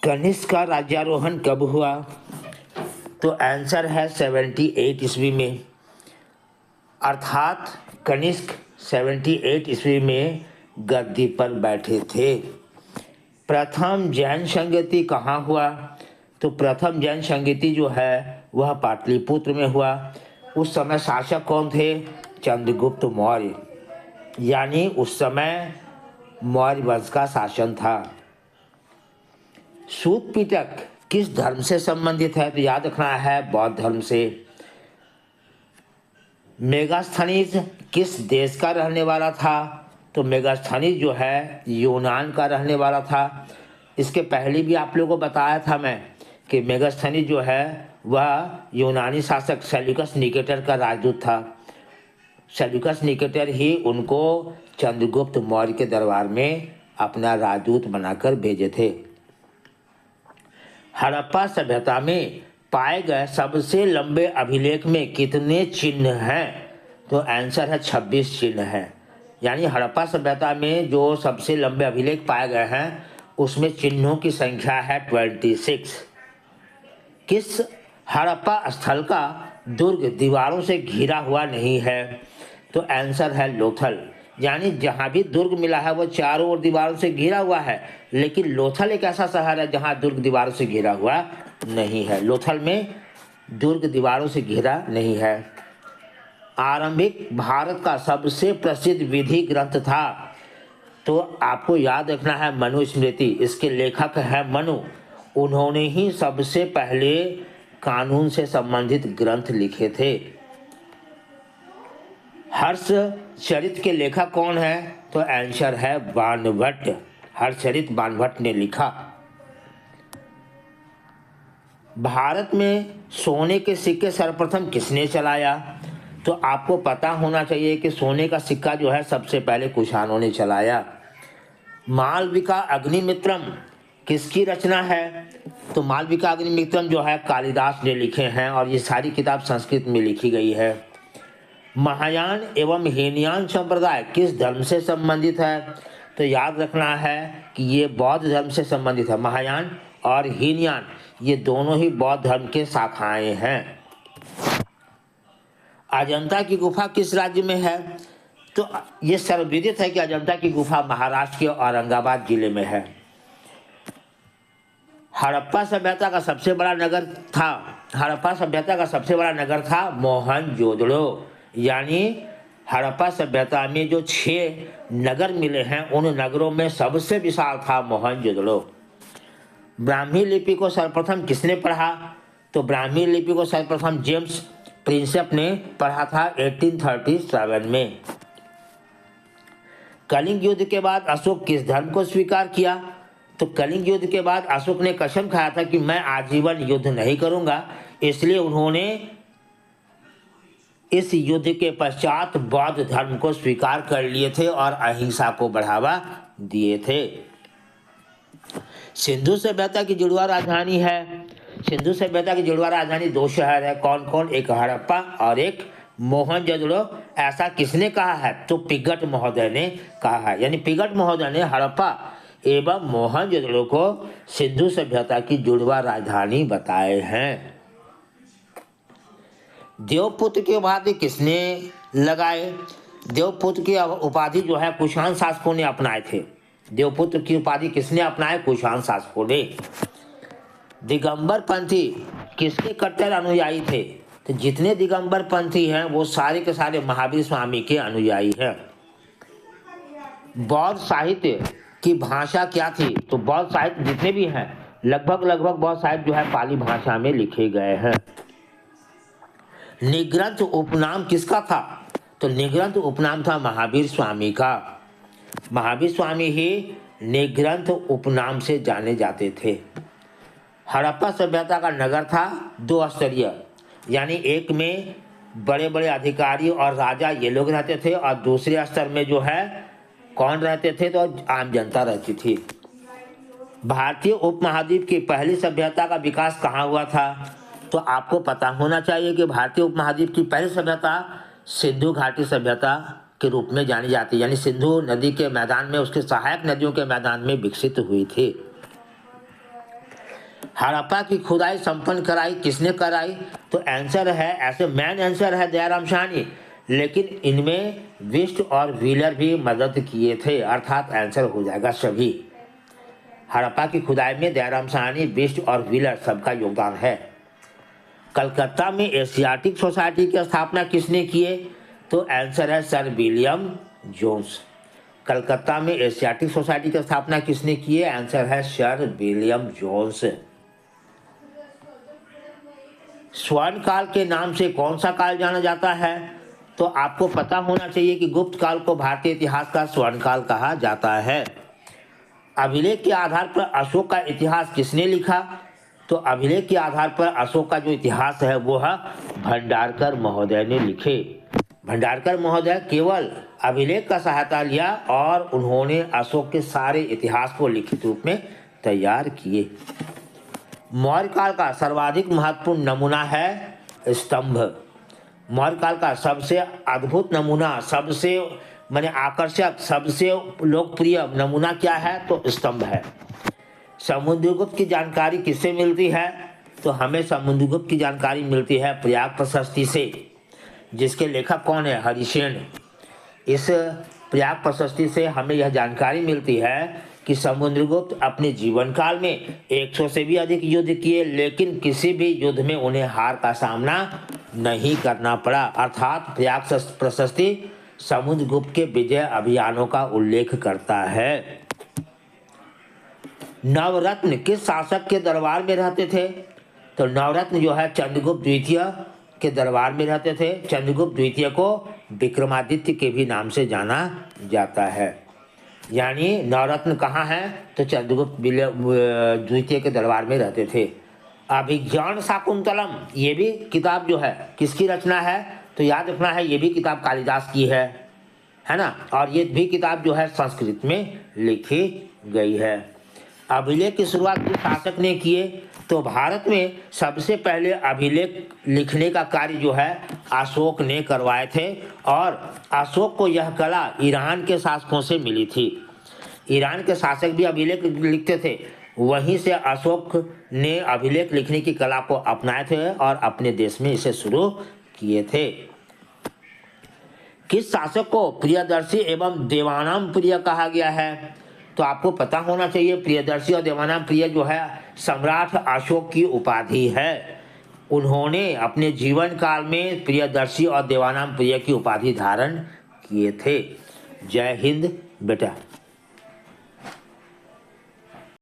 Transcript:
कनिष्क का राज्यारोहण कब हुआ? तो आंसर है 78 ईस्वी में, अर्थात कनिष्क 78 ईस्वी में गद्दी पर बैठे थे। प्रथम जैन संगति कहाँ हुआ? तो प्रथम जैन संगति जो है वह पाटलिपुत्र में हुआ। उस समय शासक कौन थे? चंद्रगुप्त मौर्य, यानी उस समय मौर्य वंश का शासन था। सूत पिटक किस धर्म से संबंधित है? तो याद रखना है बौद्ध धर्म से। मेगास्थनीज किस देश का रहने वाला था? तो मेगास्थनीज जो है यूनान का रहने वाला था। इसके पहले भी आप लोगों को बताया था मैं कि मेगास्थनीज जो है वह यूनानी शासक सेल्यूकस निकेटर का राजदूत था। सेल्यूकस निकेटर ही उनको चंद्रगुप्त मौर्य के दरबार में अपना राजदूत बनाकर भेजे थे। हड़प्पा सभ्यता में पाए गए सबसे लंबे अभिलेख में कितने चिन्ह हैं? तो आंसर है 26 चिन्ह है। यानी हड़प्पा सभ्यता में जो सबसे लंबे अभिलेख पाए गए हैं उसमें चिन्हों की संख्या है 26। किस हड़प्पा स्थल का दुर्ग दीवारों से घिरा हुआ नहीं है? तो आंसर है लोथल। यानी जहाँ भी दुर्ग मिला है वो चारों ओर दीवारों से घिरा हुआ है, लेकिन लोथल एक ऐसा शहर है जहाँ दुर्ग दीवारों से घिरा हुआ नहीं है। लोथल में दुर्ग दीवारों से घिरा नहीं है। आरंभिक भारत का सबसे प्रसिद्ध विधि ग्रंथ था? तो आपको याद रखना है मनुस्मृति। इसके लेखक है मनु। उन्होंने ही सबसे पहले कानून से संबंधित ग्रंथ लिखे थे। हर्षचरित के लेखक कौन है? तो आंसर है बाणभट्ट। हर्षचरित बाणभट्ट ने लिखा। भारत में सोने के सिक्के सर्वप्रथम किसने चलाया? तो आपको पता होना चाहिए कि सोने का सिक्का जो है सबसे पहले कुषाणों ने चलाया। मालविका अग्निमित्रम किसकी रचना है? तो मालविका अग्निमित्रम जो है कालिदास ने लिखे हैं और ये सारी किताब संस्कृत में लिखी गई है। महायान एवं हीनयान संप्रदाय किस धर्म से संबंधित है? तो याद रखना है कि ये बौद्ध धर्म से संबंधित है। महायान और हीनयान ये दोनों ही बौद्ध धर्म के शाखाएं हैं। अजंता की गुफा किस राज्य में है? तो ये सर्वविदित है कि अजंता की गुफा महाराष्ट्र के औरंगाबाद जिले में है। हड़प्पा सभ्यता का सबसे बड़ा नगर था मोहनजोदड़ो। यानी हड़प्पा सभ्यता में जो 6 नगर मिले हैं उन नगरों में सबसे विशाल था मोहनजोदड़ो। ब्राह्मी लिपि को सर्वप्रथम किसने पढ़ा? तो ब्राह्मी लिपि को सर्वप्रथम जेम्स प्रिंसेप ने पढ़ा था 1837 में। कलिंग युद्ध के बाद अशोक किस धर्म को स्वीकार किया? तो कलिंग युद्ध के बाद अशोक ने कसम खाया था कि मैं आजीवन युद्ध नहीं करूंगा, इसलिए उन्होंने इस युद्ध के पश्चात बौद्ध धर्म को स्वीकार कर लिए थे और अहिंसा को बढ़ावा दिए थे। सिंधु सभ्यता की जुड़वा राजधानी है? सिंधु सभ्यता की जुड़वा राजधानी 2 शहर है। कौन कौन? एक हड़प्पा और एक मोहनजोदड़ो। ऐसा किसने कहा है? तो पिगट महोदय ने कहा है। यानी पिगट महोदय ने हड़प्पा एवं मोहनजोदड़ो को सिंधु सभ्यता की जुड़वा राजधानी बताए हैं। देवपुत्र की उपाधि किसने लगाए? देवपुत्र की उपाधि जो है कुषाण शासकों ने अपनाए थे। देवपुत्र की उपाधि किसने अपनाए? कुषाण शासकों ने। दिगंबर पंथी किसके कट्टर अनुयायी थे? तो जितने दिगंबर पंथी हैं वो सारे के सारे महावीर स्वामी के अनुयायी हैं। बौद्ध साहित्य की भाषा क्या थी? तो बौद्ध साहित्य जितने भी हैं लगभग बौद्ध साहित्य जो है पाली भाषा में लिखे गए हैं। निग्रंथ उपनाम किसका था? तो निग्रंथ उपनाम था महावीर स्वामी का। महावीर स्वामी ही निग्रंथ उपनाम से जाने जाते थे। हड़प्पा सभ्यता का नगर था 2 स्तरीय, यानी एक में बड़े बड़े अधिकारी और राजा ये लोग रहते थे और दूसरे स्तर में जो है कौन रहते थे? तो आम जनता रहती थी। भारतीय उपमहाद्वीप की पहली सभ्यता का विकास कहाँ हुआ था? तो आपको पता होना चाहिए कि भारतीय उपमहाद्वीप की पहली सभ्यता सिंधु घाटी सभ्यता के रूप में जानी जाती है। यानी सिंधु नदी के मैदान में उसके सहायक नदियों के मैदान में विकसित हुई थी। हड़प्पा की खुदाई संपन्न कराई किसने कराई? तो आंसर है, ऐसे मेन आंसर है दयाराम साहनी, लेकिन इनमें बिष्ट और व्हीलर भी मदद किए थे, अर्थात आंसर हो जाएगा सभी। हड़प्पा की खुदाई में दयाराम साहनी, बिष्ट और व्हीलर सबका योगदान है। कलकत्ता में एशियाटिक सोसाइटी की स्थापना किसने किए? तो आंसर है सर विलियम जोन्स। कलकत्ता में एशियाटिक सोसाइटी की स्थापना किसने की है? आंसर है सर विलियम जोन्स। स्वर्ण काल के नाम से कौन सा काल जाना जाता है? तो आपको पता होना चाहिए कि गुप्त काल को भारतीय इतिहास का स्वर्ण काल कहा जाता है। अभिलेख के आधार पर अशोक का इतिहास किसने लिखा? तो अभिलेख के आधार पर अशोक का जो इतिहास है वो है भंडारकर महोदय ने लिखे। भंडारकर महोदय केवल अभिलेख का सहायता लिया और उन्होंने अशोक के सारे इतिहास को लिखित रूप में तैयार किए। मौर्य काल का सर्वाधिक महत्वपूर्ण नमूना है स्तंभ। मौर्य काल का सबसे अद्भुत नमूना, सबसे माने आकर्षक, सबसे लोकप्रिय नमूना क्या है? तो स्तंभ है। समुद्रगुप्त की जानकारी किससे मिलती है? तो हमें समुद्रगुप्त की जानकारी मिलती है प्रयाग प्रशस्ति से, जिसके लेखक कौन है? हरिसेन। इस प्रयाग प्रशस्ति से हमें यह जानकारी मिलती है कि समुद्रगुप्त अपने जीवन काल में 100 से भी अधिक युद्ध किए, लेकिन किसी भी युद्ध में उन्हें हार का सामना नहीं करना पड़ा। अर्थात प्रयाग प्रशस्ति समुद्रगुप्त के विजय अभियानों का उल्लेख करता है। नवरत्न किस शासक के दरबार में रहते थे? तो नवरत्न जो है चंद्रगुप्त द्वितीय के दरबार में रहते थे। चंद्रगुप्त द्वितीय को विक्रमादित्य के भी नाम से जाना जाता है। यानी नवरत्न कहाँ है? तो चंद्रगुप्त द्वितीय के दरबार में रहते थे। अभिज्ञान शाकुंतलम, ये भी किताब जो है किसकी रचना है? तो याद रखना है ये भी किताब कालिदास की है ना। और ये भी किताब जो है संस्कृत में लिखी गई है। अभिलेख की शुरुआत किस शासक ने किए? तो भारत में सबसे पहले अभिलेख लिखने का कार्य जो है अशोक ने करवाए थे, और अशोक को यह कला ईरान के शासकों से मिली थी। ईरान के शासक भी अभिलेख लिखते थे, वहीं से अशोक ने अभिलेख लिखने की कला को अपनाए थे और अपने देश में इसे शुरू किए थे। किस शासक को प्रियदर्शी एवं देवानाम प्रिय कहा गया है? तो आपको पता होना चाहिए प्रियदर्शी और देवानाम प्रिय जो है सम्राट अशोक की उपाधि है। उन्होंने अपने जीवन काल में प्रियदर्शी और देवानाम प्रिय की उपाधि धारण किए थे। जय हिंद बेटा।